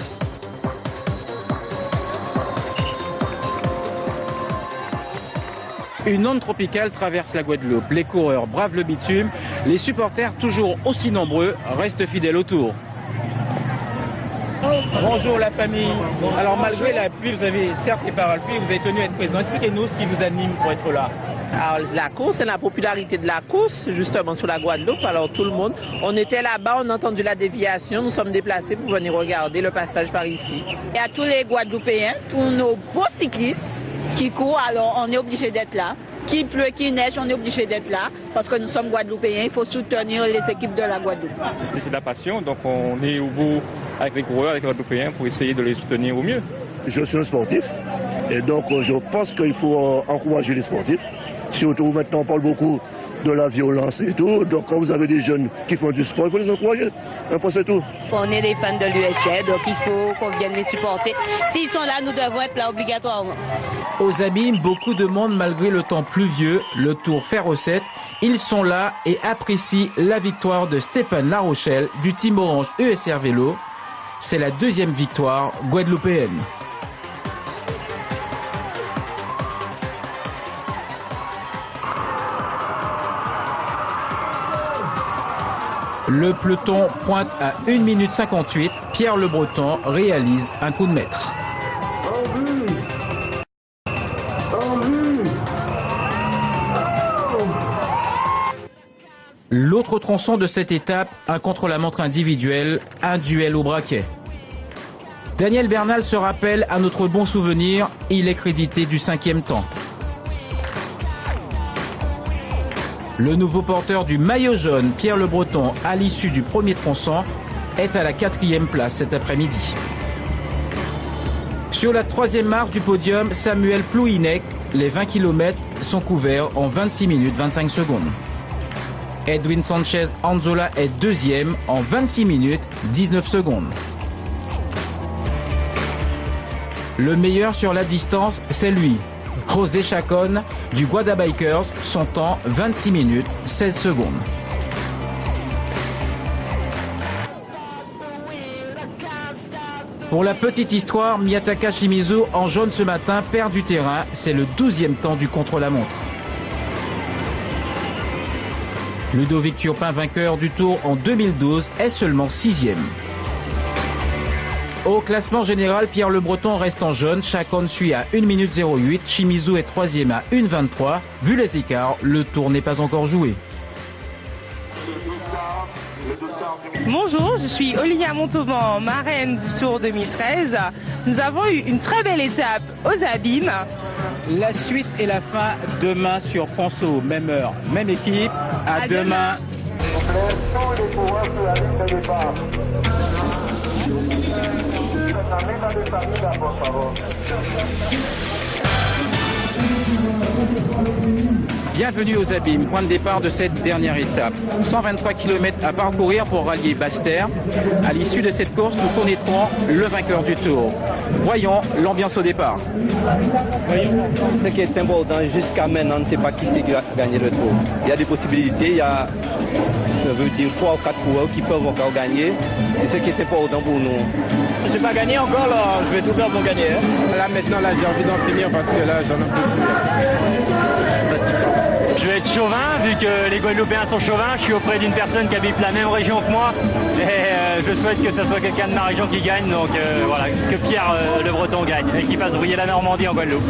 Une onde tropicale traverse la Guadeloupe. Les coureurs bravent le bitume. Les supporters, toujours aussi nombreux, restent fidèles au tour. Bonjour la famille. Alors malgré la pluie, vous avez certes les parapluies, vous avez tenu à être présent. Expliquez-nous ce qui vous anime pour être là. Alors la course, c'est la popularité de la course, justement sur la Guadeloupe. Alors tout le monde, on était là-bas, on a entendu la déviation, nous sommes déplacés pour venir regarder le passage par ici. Il y a tous les Guadeloupéens, tous nos beaux cyclistes qui courent, alors on est obligé d'être là. Qu'il pleut, qu'il neige, on est obligé d'être là parce que nous sommes Guadeloupéens, il faut soutenir les équipes de la Guadeloupe. C'est la passion, donc on est au bout avec les coureurs, avec les Guadeloupéens pour essayer de les soutenir au mieux. Je suis un sportif et donc je pense qu'il faut encourager les sportifs. Surtout maintenant on parle beaucoup de la violence et tout, donc quand vous avez des jeunes qui font du sport, il faut les encourager. C'est tout. On est des fans de l'USA, donc il faut qu'on vienne les supporter. S'ils sont là, nous devons être là obligatoirement. Aux abîmes, beaucoup de monde malgré le temps pluvieux, le tour fait recette. Ils sont là et apprécient la victoire de Stéphane Larochelle du team Orange USR Vélo. C'est la deuxième victoire guadeloupéenne. Le peloton pointe à 1 minute 58. Pierre Le Breton réalise un coup de maître. L'autre tronçon de cette étape, un contre-la-montre individuel, un duel au braquet. Daniel Bernal se rappelle à notre bon souvenir, il est crédité du 5e temps. Le nouveau porteur du maillot jaune, Pierre Le Breton, à l'issue du premier tronçon, est à la 4e place cet après-midi. Sur la 3e marche du podium, Samuel Plouinec, les 20 km sont couverts en 26 minutes 25 secondes. Edwin Sanchez Anzola est 2e en 26 minutes 19 secondes. Le meilleur sur la distance, c'est lui. José Chacon du Guada Bikers, son temps 26 minutes 16 secondes. Pour la petite histoire, Miyataka Shimizu en jaune ce matin perd du terrain, c'est le 12e temps du contre-la-montre. Ludovic Turpin, vainqueur du Tour en 2012, est seulement 6e. Au classement général, Pierre Le Breton reste en jaune, Chacon suit à 1 minute 08, Shimizu est 3e à 1,23. Vu les écarts, le Tour n'est pas encore joué. Bonjour, je suis Olivia Montauban, marraine du Tour 2013. Nous avons eu une très belle étape aux abîmes. La suite et la fin demain sur Fonceau, même heure, même équipe. À demain. Bienvenue aux abîmes, point de départ de cette dernière étape. 123 km à parcourir pour rallier Basse-Terre. À l'issue de cette course, nous connaîtrons le vainqueur du Tour. Voyons l'ambiance au départ. Ce qui est important jusqu'à maintenant, on ne sait pas qui c'est qui va gagner le Tour. Il y a des possibilités, il y a, ça veut dire 3 ou 4 coureurs qui peuvent encore gagner. C'est ce qui est important pour nous. Je n'ai pas gagné encore, là. Je vais tout faire pour gagner. Hein. Là maintenant, là, j'ai envie d'en finir parce que là, j'en ai plus. Je vais être chauvin, vu que les Guadeloupéens sont chauvins. Je suis auprès d'une personne qui habite la même région que moi. Et je souhaite que ce soit quelqu'un de ma région qui gagne. Donc voilà, que Pierre Le Breton gagne et qu'il fasse briller la Normandie en Guadeloupe.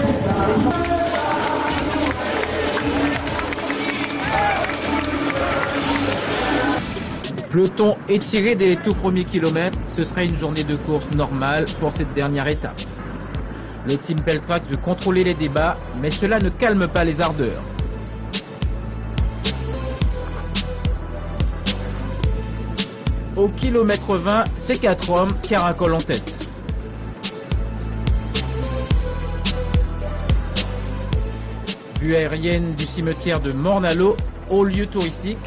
Peloton étiré dès les tout premiers kilomètres, ce serait une journée de course normale pour cette dernière étape. Le team Peltrax veut contrôler les débats, mais cela ne calme pas les ardeurs. Au kilomètre 20, c'est 4 hommes qui caracolent en tête. Vue aérienne du cimetière de Mornalo, haut lieu touristique.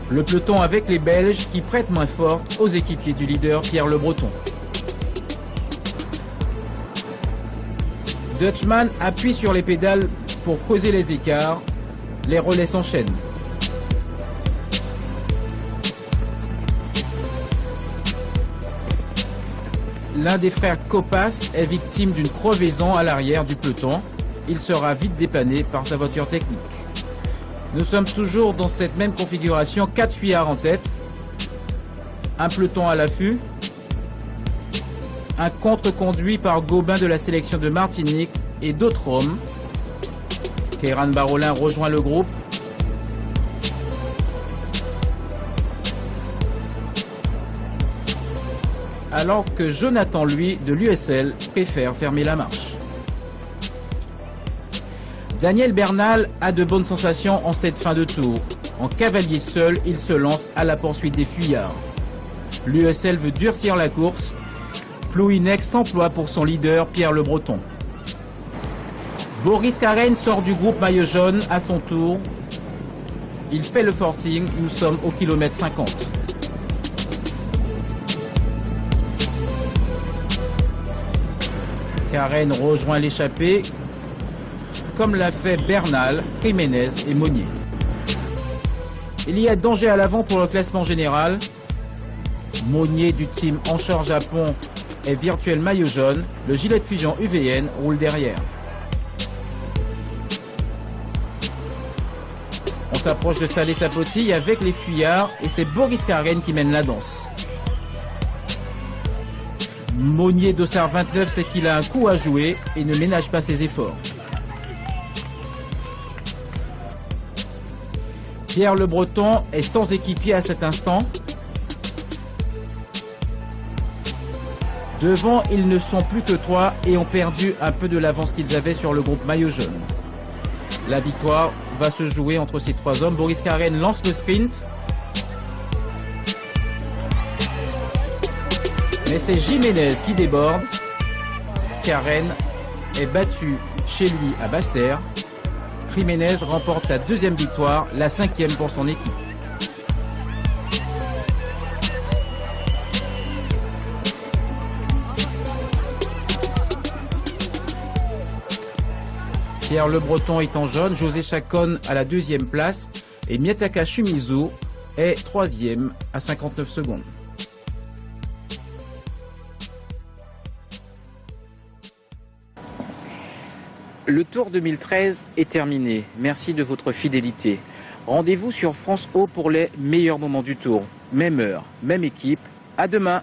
Le peloton avec les Belges qui prêtent main forte aux équipiers du leader Pierre Le Breton. Dutchman appuie sur les pédales pour creuser les écarts. Les relais s'enchaînent. L'un des frères Copas est victime d'une crevaison à l'arrière du peloton. Il sera vite dépanné par sa voiture technique. Nous sommes toujours dans cette même configuration, 4 fuyards en tête, un peloton à l'affût, un contre-conduit par Gobin de la sélection de Martinique et d'autres hommes. Keiran Barolin rejoint le groupe. Alors que Jonathan, lui, de l'USL, préfère fermer la marche. Daniel Bernal a de bonnes sensations en cette fin de tour. En cavalier seul, il se lance à la poursuite des fuyards. L'USL veut durcir la course. Plouhinec s'emploie pour son leader, Pierre Le Breton. Boris Karen sort du groupe maillot jaune à son tour. Il fait le forcing, nous sommes au kilomètre 50. Karen rejoint l'échappée, comme l'a fait Bernal, Jiménez et Monnier. Il y a danger à l'avant pour le classement général. Monnier du team Anchor Japon est virtuel maillot jaune. Le gilet de fusion UVN roule derrière. On s'approche de Salé Sapotille avec les fuyards et c'est Boris Karen qui mène la danse. Monnier Dossard 29 sait qu'il a un coup à jouer et ne ménage pas ses efforts. Pierre Le Breton est sans équipier à cet instant. Devant, ils ne sont plus que 3 et ont perdu un peu de l'avance qu'ils avaient sur le groupe maillot jaune. La victoire va se jouer entre ces 3 hommes. Boris Karen lance le sprint. Mais c'est Jiménez qui déborde. Karen est battu chez lui à Basse-Terre. Jiménez remporte sa 2e victoire, la 5e pour son équipe. Pierre Le Breton est en jaune, José Chacon à la 2e place et Miyataka Shimizu est 3e à 59 secondes. Le Tour 2013 est terminé. Merci de votre fidélité. Rendez-vous sur France O pour les meilleurs moments du Tour. Même heure, même équipe. À demain.